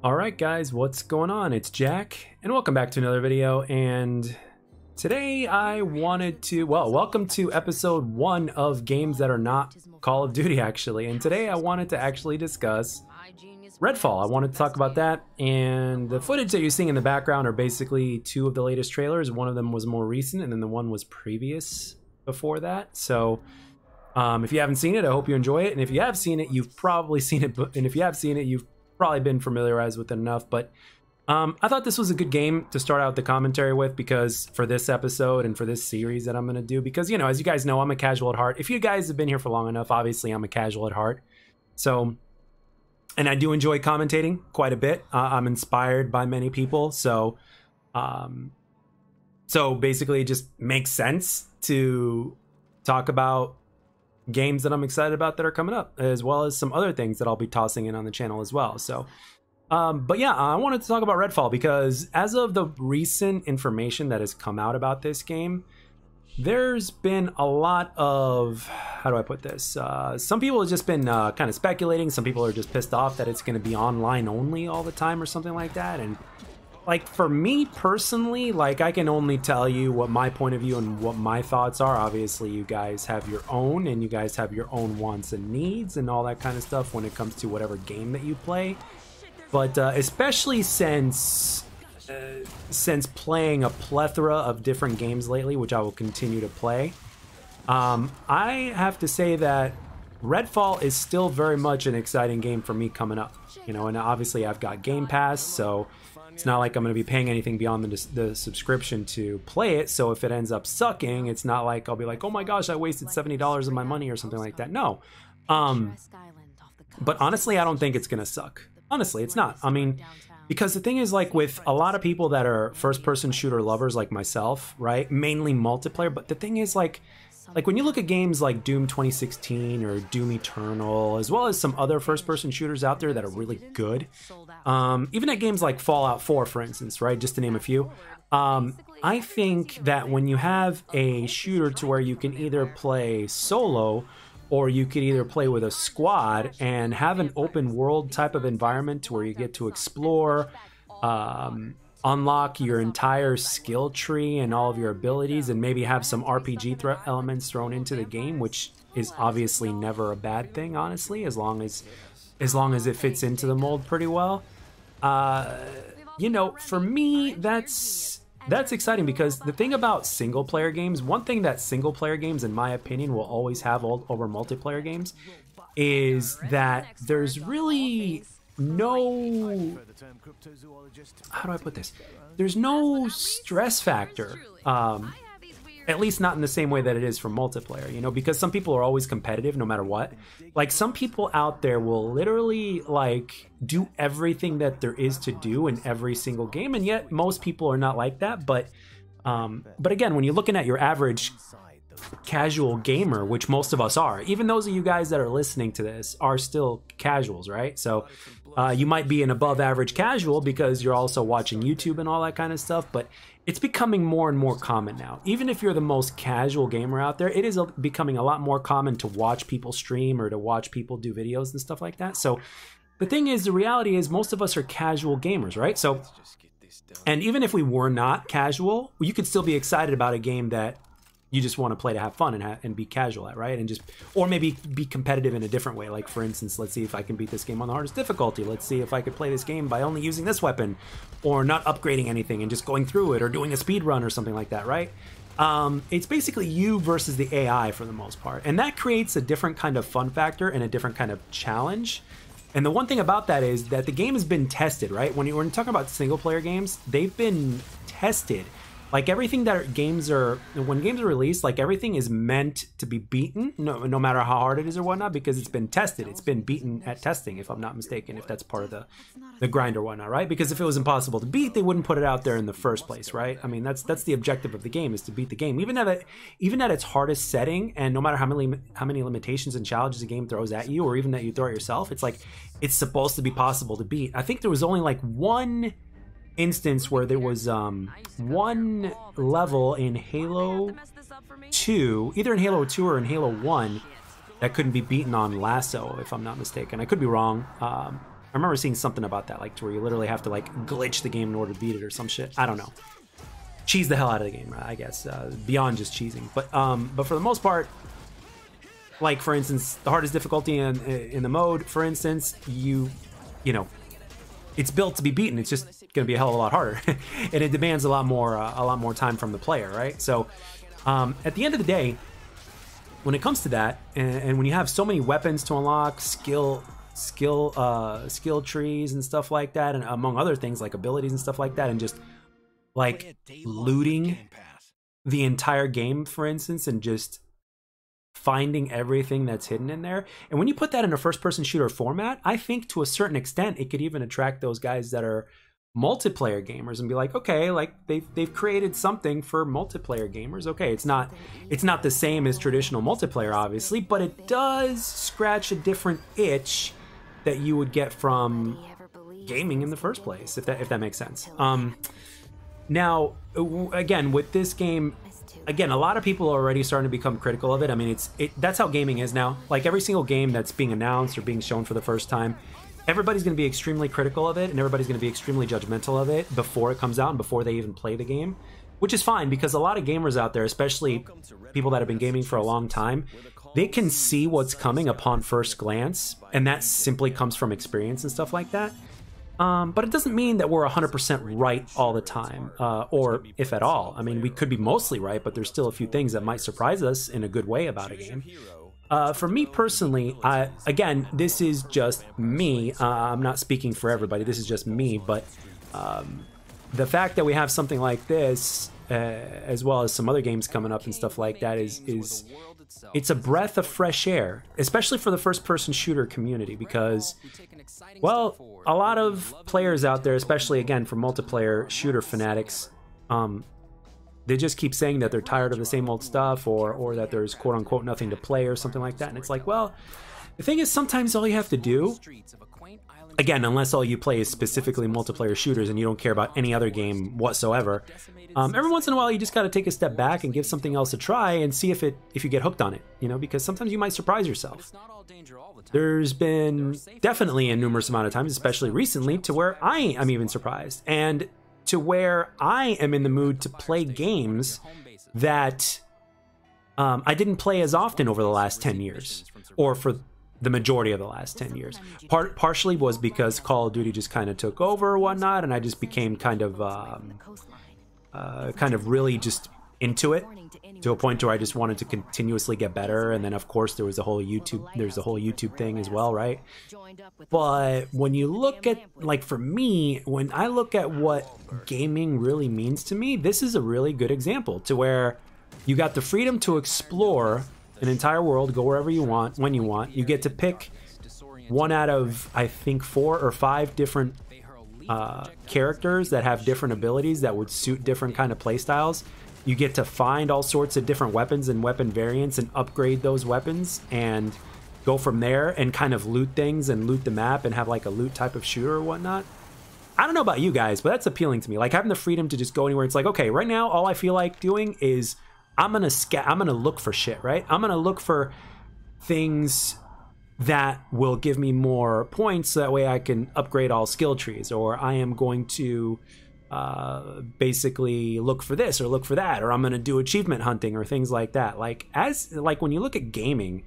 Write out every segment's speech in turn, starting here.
Alright guys, what's going on? It's Jack, and welcome back to another video, and today I wanted to, welcome to episode 1 of games that are not Call of Duty actually, and today I wanted to actually discuss Redfall. I wanted to talk about that, and the footage that you're seeing in the background are basically 2 of the latest trailers. One of them was more recent, and then the one was previous before that, so if you haven't seen it, I hope you enjoy it, and if you have seen it, you've probably seen it, and if you have seen it, you've probably been familiarized with it enough. But I thought this was a good game to start out the commentary with, because for this episode and for this series that I'm going to do, because, you know, as you guys know, I'm a casual at heart. If you guys have been here for long enough, obviously I'm a casual at heart. So, and I do enjoy commentating quite a bit. I'm inspired by many people. So basically it just makes sense to talk about games that I'm excited about that are coming up, as well as some other things that I'll be tossing in on the channel as well. So but yeah, I wanted to talk about Redfall because as of the recent information that has come out about this game, there's been a lot of, how do I put this, some people have just been kind of speculating. Some people are just pissed off that it's going to be online only all the time or something like that. And like, for me personally, like, I can only tell you what my point of view and what my thoughts are. Obviously, you guys have your own, and you guys have your own wants and needs and all that kind of stuff when it comes to whatever game that you play. But especially since playing a plethora of different games lately, which I will continue to play, I have to say that Redfall is still very much an exciting game for me coming up. You know, and obviously I've got Game Pass, so it's not like I'm going to be paying anything beyond the subscription to play it. So if it ends up sucking, it's not like I'll be like, oh my gosh, I wasted $70 of my money or something like that. No. But honestly, I don't think it's going to suck. Honestly, it's not. I mean, because the thing is, like, with a lot of people that are first-person shooter lovers like myself, right? Mainly multiplayer. But the thing is, like when you look at games like Doom 2016 or Doom Eternal, as well as some other first-person shooters out there that are really good, even at games like Fallout 4, for instance, right, just to name a few, I think that when you have a shooter to where you can either play solo or you could either play with a squad and have an open world type of environment to where you get to explore, unlock your entire skill tree and all of your abilities, and maybe have some RPG elements thrown into the game, which is obviously never a bad thing, honestly, as long as it fits into the mold pretty well. You know, for me, that's exciting, because the thing about single player games, one thing that single player games, in my opinion, will always have over multiplayer games, is that there's really no, how do I put this? There's no stress factor, at least not in the same way that it is for multiplayer, you know, because some people are always competitive no matter what. Like, some people out there will literally, like, do everything that there is to do in every single game, and yet most people are not like that. But again, when you're looking at your average casual gamer, which most of us are, even those of you guys that are listening to this are still casuals, right? So you might be an above average casual because you're also watching YouTube and all that kind of stuff, but it's becoming more and more common now. Even if you're the most casual gamer out there, it is becoming a lot more common to watch people stream or to watch people do videos and stuff like that. So the thing is, the reality is, most of us are casual gamers, right? So, and even if we were not casual, you could still be excited about a game that you just want to play to have fun and be casual at, right? And just, or maybe be competitive in a different way. Like, for instance, let's see if I can beat this game on the hardest difficulty. Let's see if I could play this game by only using this weapon, or not upgrading anything and just going through it, or doing a speed run or something like that, right? It's basically you versus the AI for the most part. And that creates a different kind of fun factor and a different kind of challenge. And the one thing about that is that the game has been tested, right? When you're talking about single player games, they've been tested. Like, everything that when games are released, like, everything is meant to be beaten, no matter how hard it is or whatnot, because it's been tested. It's been beaten at testing, if I'm not mistaken, if that's part of the grind or whatnot, right? Because if it was impossible to beat, they wouldn't put it out there in the first place, right? I mean, that's the objective of the game, is to beat the game, even at its hardest setting, and no matter how many limitations and challenges the game throws at you, or even that you throw at yourself, it's like, it's supposed to be possible to beat. I think there was only like one instance where there was one level in Halo 2, either in Halo 2 or in Halo 1, that couldn't be beaten on lasso, if I'm not mistaken. I could be wrong. I remember seeing something about that, like to where you literally have to like glitch the game in order to beat it or some shit. I don't know. Cheese the hell out of the game, I guess, beyond just cheesing. But for the most part, like for instance, the hardest difficulty in the mode, for instance, you know, it's built to be beaten. It's just going to be a hell of a lot harder, and it demands a lot more time from the player, right? So at the end of the day, when it comes to that, and when you have so many weapons to unlock, skill trees and stuff like that, and among other things like abilities and stuff like that, and just like looting the entire game, for instance, and just finding everything that's hidden in there. And when you put that in a first-person shooter format, I think to a certain extent it could even attract those guys that are multiplayer gamers and be like, okay, like they've created something for multiplayer gamers. Okay, it's not the same as traditional multiplayer, obviously, but it does scratch a different itch that you would get from gaming in the first place, if that makes sense. Now, again, with this game, again, a lot of people are already starting to become critical of it. I mean, that's how gaming is now. Like every single game that's being announced or being shown for the first time, everybody's going to be extremely critical of it, and everybody's going to be extremely judgmental of it before it comes out and before they even play the game, which is fine because a lot of gamers out there, especially people that have been gaming for a long time, they can see what's coming upon first glance, and that simply comes from experience and stuff like that. But it doesn't mean that we're 100% right all the time, or if at all. I mean, we could be mostly right, but there's still a few things that might surprise us in a good way about a game. For me personally, again, this is just me. I'm not speaking for everybody. This is just me. But the fact that we have something like this, as well as some other games coming up and stuff like that, it's a breath of fresh air, especially for the first-person shooter community, because, well, a lot of players out there, especially, again, for multiplayer shooter fanatics, they just keep saying that they're tired of the same old stuff, or that there's quote-unquote nothing to play or something like that, and it's like, well, the thing is, sometimes all you have to do, again, unless all you play is specifically multiplayer shooters and you don't care about any other game whatsoever, every once in a while you just got to take a step back and give something else a try and see if you get hooked on it, you know, because sometimes you might surprise yourself. There's been definitely a numerous amount of times, especially recently, to where I am even surprised, and to where I am in the mood to play games that I didn't play as often over the last 10 years, or for the majority of the last 10 years. Partially was because Call of Duty just kind of took over or whatnot, and I just became kind of really just into it, to a point where I just wanted to continuously get better. And then of course there's the whole YouTube thing as well, right? But when you look at, like, for me, when I look at what gaming really means to me, this is a really good example, to where you got the freedom to explore an entire world, go wherever you want, when you want. You get to pick one out of, I think, 4 or 5 different characters that have different abilities that would suit different kind of playstyles. You get to find all sorts of different weapons and weapon variants and upgrade those weapons and go from there and kind of loot things and loot the map and have like a loot type of shooter or whatnot. I don't know about you guys, but that's appealing to me. Like having the freedom to just go anywhere. It's like, okay, right now all I feel like doing is I'm gonna look for shit, right? I'm gonna look for things that will give me more points, so that way I can upgrade all skill trees, or I am going to basically look for this or look for that, or I'm gonna do achievement hunting or things like that. Like when you look at gaming,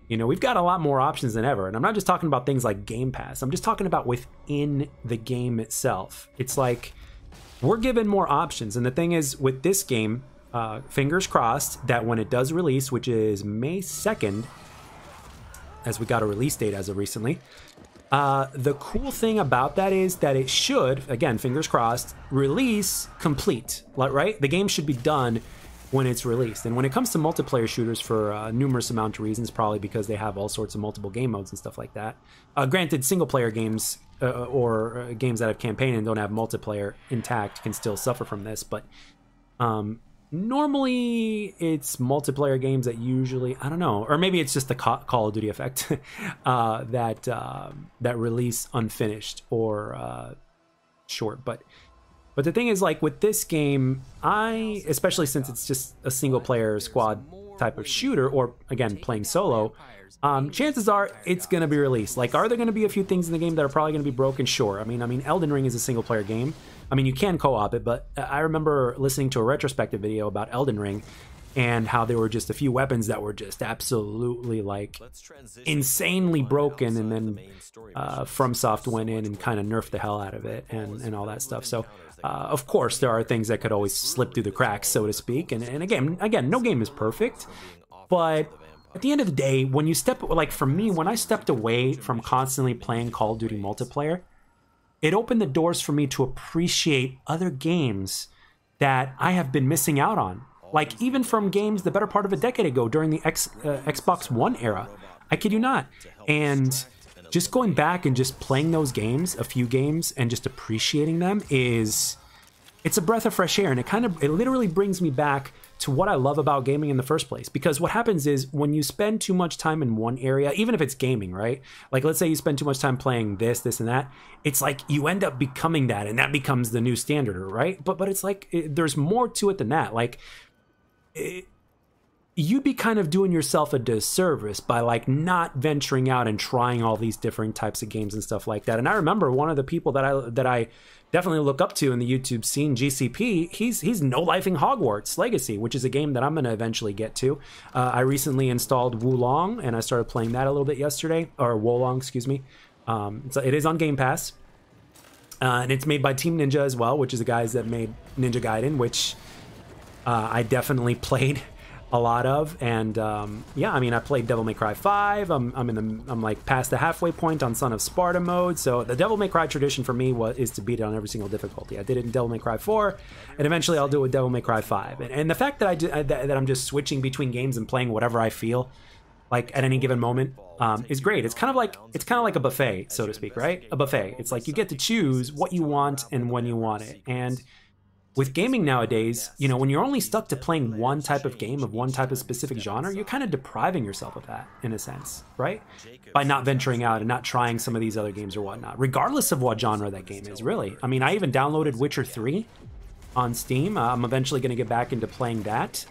you know, we've got a lot more options than ever, and I'm not just talking about things like Game Pass. I'm just talking about within the game itself. It's like we're given more options, and the thing is with this game, fingers crossed that when it does release, which is May 2nd, as we got a release date as of recently, the cool thing about that is that it should, again, fingers crossed, release complete, right? The game should be done when it's released. And when it comes to multiplayer shooters, for numerous amount of reasons, probably because they have all sorts of multiple game modes and stuff like that. Granted, single player games or games that have campaign and don't have multiplayer intact can still suffer from this, but normally it's multiplayer games that usually, I don't know, or maybe it's just the Call of Duty effect that release unfinished or short. But the thing is, like with this game, especially since it's just a single player squad type of shooter, or again playing solo, chances are it's going to be released. Like, are there going to be a few things in the game that are probably going to be broken? Sure. I mean, Elden Ring is a single player game. I mean, you can co-op it, but I remember listening to a retrospective video about Elden Ring and how there were just a few weapons that were just absolutely like insanely broken, and then FromSoft went in and kind of nerfed the hell out of it and all that stuff. So of course there are things that could always slip through the cracks, so to speak. And again, no game is perfect, but at the end of the day, when you like for me, when I stepped away from constantly playing Call of Duty multiplayer, it opened the doors for me to appreciate other games that I have been missing out on. Like, even from games the better part of a decade ago during the Xbox One era. I kid you not. And just going back and just playing those games, a few games, and just appreciating them it's a breath of fresh air. And it literally brings me back to what I love about gaming in the first place. Because what happens is when you spend too much time in one area, even if it's gaming, right? Like, let's say you spend too much time playing this and that, it's like you end up becoming that, and that becomes the new standard, right? But it's like there's more to it than that. Like, you'd be kind of doing yourself a disservice by like not venturing out and trying all these different types of games and stuff like that. And I remember one of the people that I definitely look up to in the YouTube scene, GCP, he's no-lifing Hogwarts Legacy, which is a game that I'm going to eventually get to. I recently installed Wulong, and I started playing that a little bit yesterday, or Wolong, excuse me. So it is on Game Pass, and it's made by Team Ninja as well, which is the guys that made Ninja Gaiden, which I definitely played a lot of. And yeah, I mean, I played Devil May Cry 5. I'm like past the halfway point on Son of Sparta mode. So the Devil May Cry tradition for me is to beat it on every single difficulty. I did it in Devil May Cry 4, and eventually I'll do it with Devil May Cry 5. And the fact that that I'm just switching between games and playing whatever I feel like at any given moment is great. It's kind of like a buffet, so to speak, right? A buffet. It's like you get to choose what you want and when you want it. And with gaming nowadays, you know, when you're only stuck to playing one type of game of one type of specific genre, you're kind of depriving yourself of that, in a sense, right? By not venturing out and not trying some of these other games or whatnot, regardless of what genre that game is, really. I mean, I even downloaded Witcher 3 on Steam. I'm eventually going to get back into playing that.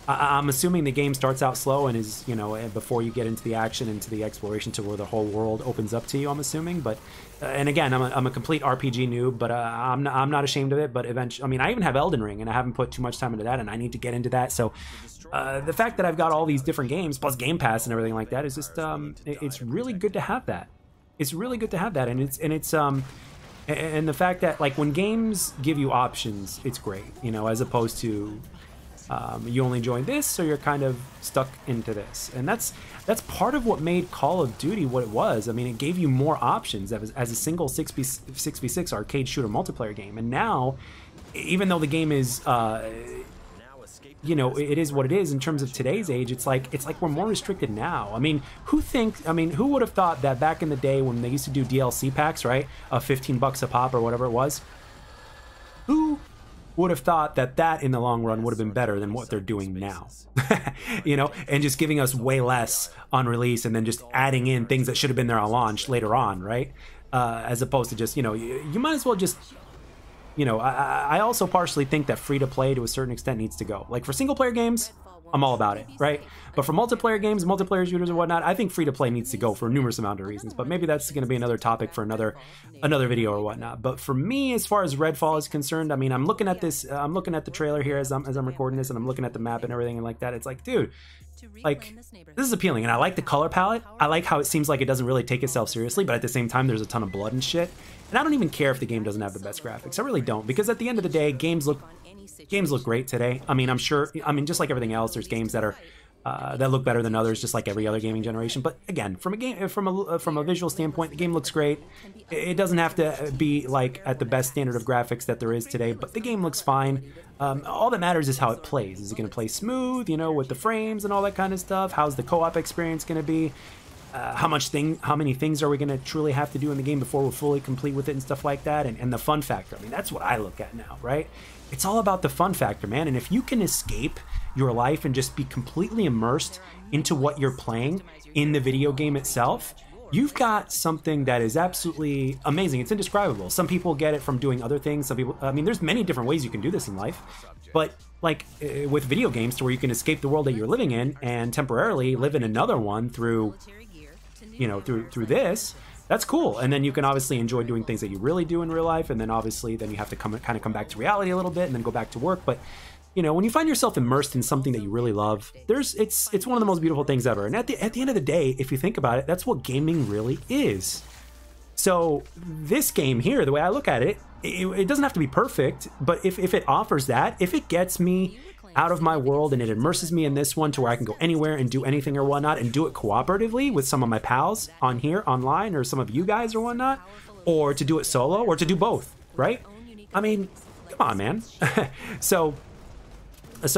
I'm assuming the game starts out slow and is, you know, before you get into the action, into the exploration to where the whole world opens up to you, I'm assuming. But, and again, I'm a complete RPG noob, but I'm not ashamed of it. But eventually, I mean, I even have Elden Ring, and I haven't put too much time into that, and I need to get into that. So the fact that I've got all these different games, plus Game Pass and everything like that, is just, it's really good to have that. It's really good to have that, and the fact that, like, when games give you options, it's great, you know, as opposed to you only join this, or you're kind of stuck into this. And that's part of what made Call of Duty what it was. I mean, it gave you more options as a single 6v6 arcade shooter multiplayer game. And now, even though the game is you know, it is what it is in terms of today's age, it's like we're more restricted now. I mean, who would have thought that back in the day when they used to do DLC packs, right, of $15 a pop or whatever it was, who would have thought that in the long run would have been better than what they're doing now? You know, and just giving us way less on release, and then just adding in things that should have been there on launch later on, right? As opposed to just, you know, you might as well just, you know, I also partially think that free-to-play to a certain extent needs to go. Like, for single-player games, I'm all about it, right? But for multiplayer games, multiplayer shooters and whatnot, I think free-to-play needs to go for a numerous amount of reasons. But maybe that's going to be another topic for another video or whatnot. But for me, as far as Redfall is concerned, I mean, I'm looking at this, I'm looking at the trailer here as I'm recording this, and I'm looking at the map and everything and like that. It's like, dude, like, this is appealing, and I like the color palette. I like how it seems like it doesn't really take itself seriously, but at the same time, there's a ton of blood and shit. And I don't even care if the game doesn't have the best graphics. I really don't, because at the end of the day, games look great today. I mean, I'm sure, I mean, just like everything else, there's games that are that look better than others, just like every other gaming generation. But again, from a visual standpoint, the game looks great. It doesn't have to be like at the best standard of graphics that there is today, but the game looks fine. All that matters is how it plays. Is it going to play smooth, you know, with the frames and all that kind of stuff? How's the co-op experience going to be? How many things are we going to truly have to do in the game before we're fully complete with it and stuff like that? And the fun factor. I mean, that's what I look at now, right? It's all about the fun factor, man. And if you can escape your life and just be completely immersed into what you're playing in the video game itself, you've got something that is absolutely amazing. It's indescribable. Some people get it from doing other things. Some people, I mean, there's many different ways you can do this in life, but like with video games, to where you can escape the world that you're living in and temporarily live in another one through, you know, through this. That's cool. And then you can obviously enjoy doing things that you really do in real life, and then obviously then you have to kind of come back to reality a little bit and then go back to work. But you know, when you find yourself immersed in something that you really love, it's one of the most beautiful things ever. And at the end of the day, if you think about it, that's what gaming really is. So this game here, the way I look at it, it doesn't have to be perfect, but if it offers that, if it gets me out of my world and it immerses me in this one to where I can go anywhere and do anything or whatnot, and do it cooperatively with some of my pals on here online, or some of you guys or whatnot, or to do it solo, or to do both, right? I mean, come on, man. So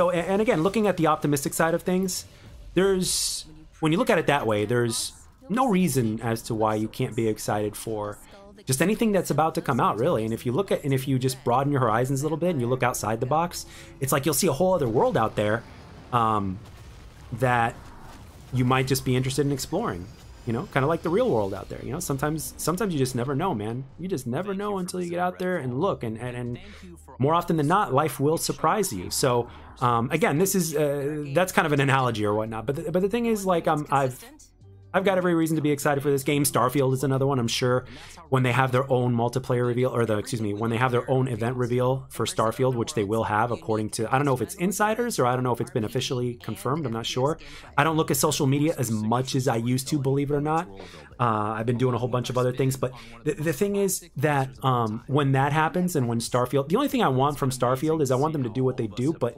and again, looking at the optimistic side of things, when you look at it that way, there's no reason as to why you can't be excited for just anything that's about to come out, really. And if you just broaden your horizons a little bit and you look outside the box, it's like you'll see a whole other world out there that you might just be interested in exploring. You know, kind of like the real world out there. You know, sometimes you just never know, man. You just never know until you get out there and look. And more often than not, life will surprise you. So again, this is that's kind of an analogy or whatnot. But the thing is, like, I've got every reason to be excited for this game. Starfield is another one. I'm sure when they have their own multiplayer reveal, or when they have their own event reveal for Starfield, which they will have, according to, I don't know if it's insiders or I don't know if it's been officially confirmed. I'm not sure. I don't look at social media as much as I used to, believe it or not. I've been doing a whole bunch of other things, but the thing is that when that happens, and when Starfield, the only thing I want from Starfield is I want them to do what they do, but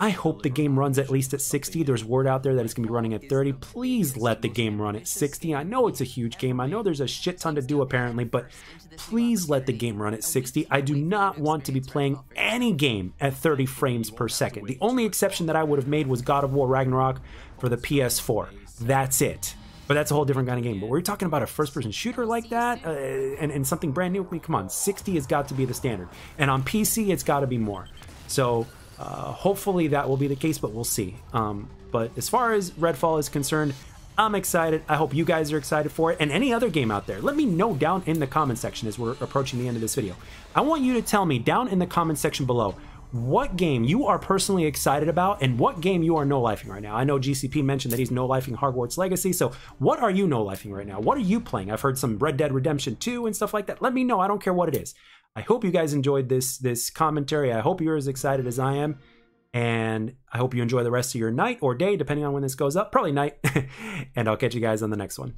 I hope the game runs at least at 60. There's word out there that it's going to be running at 30. Please let the game run at 60. I know it's a huge game. I know there's a shit ton to do apparently, but please let the game run at 60. I do not want to be playing any game at 30 frames per second. The only exception that I would have made was God of War Ragnarok for the PS4. That's it. But that's a whole different kind of game. But we're talking about a first-person shooter like that, and something brand new. I mean, come on, 60 has got to be the standard. And on PC, it's got to be more. So hopefully that will be the case, but we'll see. But as far as Redfall is concerned, I'm excited. I hope you guys are excited for it. And any other game out there, let me know down in the comment section as we're approaching the end of this video. I want you to tell me down in the comment section below what game you are personally excited about and what game you are no-lifing right now. I know GCP mentioned that he's no-lifing Hogwarts Legacy, so what are you no-lifing right now? What are you playing? I've heard some Red Dead Redemption 2 and stuff like that. Let me know. I don't care what it is. I hope you guys enjoyed this commentary. I hope you're as excited as I am, and I hope you enjoy the rest of your night or day, depending on when this goes up. Probably night. And I'll catch you guys on the next one.